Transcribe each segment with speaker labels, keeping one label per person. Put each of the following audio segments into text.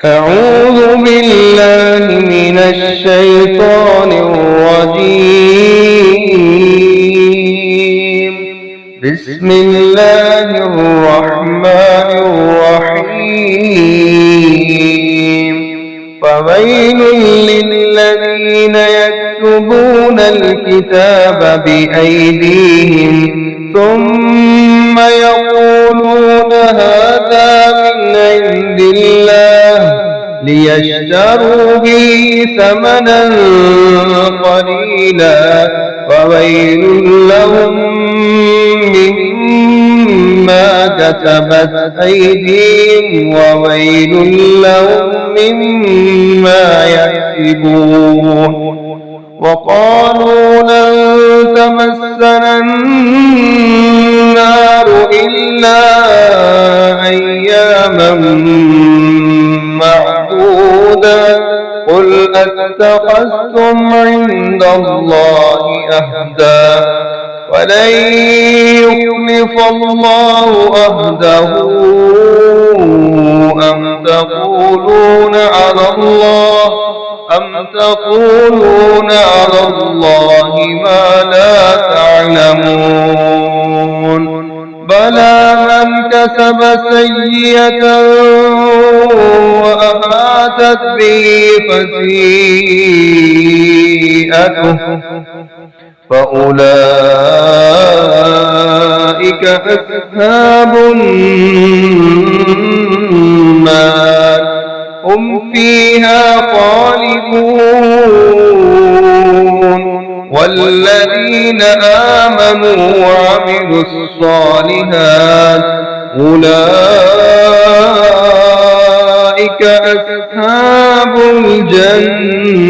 Speaker 1: أعوذ بالله من الشيطان الرجيم. بسم الله الرحمن الرحيم. فويل للذين يكتبون الكتاب بأيديهم ثم يقولون هذا من عند الله ليشتروا به ثمنا قليلا وويل لهم مما كتبت أيديهم وويل لهم مما يكسبون. وقالوا لن تمسنا النار إلا أياما معدودة قل أتخذتم عند الله عهدا ولن يخلف الله عهده أم تقولون على الله ما لا تعلمون. بلى من كسب سيئة وأحاطت به خطيئته فأولئك أصحاب النار هم فيها خالدون. والذين آمنوا وعملوا الصالحات أولئك أصحاب الجنة.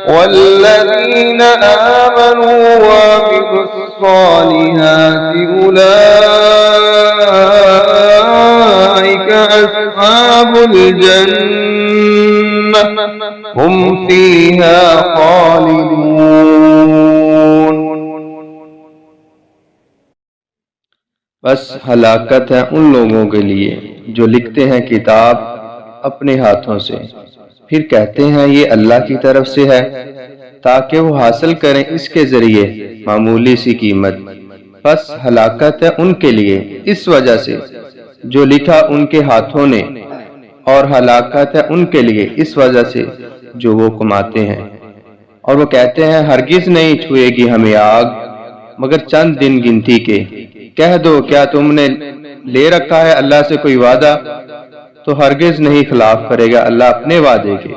Speaker 1: والذين آمنوا وعملوا الصالحات أولئك أصحاب الجنة هم فيها خالدون.
Speaker 2: बस हलाकत है उन लोगों के लिए जो लिखते हैं किताब अपने हाथों से, फिर कहते हैं ये अल्लाह की तरफ से है ताकि वो हासिल करें इसके जरिए मामूली सी कीमत। बस हलाकत है उनके लिए इस वजह से जो लिखा उनके हाथों ने, और हलाकत है उनके लिए इस वजह से जो वो कमाते हैं। और वो कहते हैं हरगिज नहीं छुएगी हमें आग मगर चंद दिन गिनती के। कह दो क्या तुमने ले रखा है अल्लाह से कोई वादा, तो हरगिज नहीं खिलाफ करेगा अल्लाह अपने वादे के।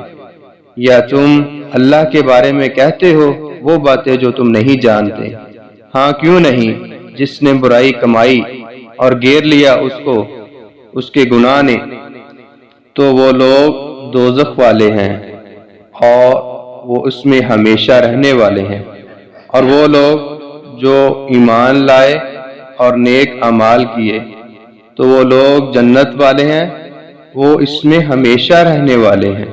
Speaker 2: या तुम अल्लाह के बारे में कहते हो वो बातें जो तुम नहीं जानते। हाँ क्यों नहीं, जिसने बुराई कमाई और घेर लिया उसको उसके गुनाह ने, तो वो लोग दोज़ख वाले हैं और वो उसमें हमेशा रहने वाले हैं। और वो लोग जो ईमान लाए और नेक अमाल किए तो वो लोग जन्नत वाले हैं, वो इसमें हमेशा रहने वाले हैं।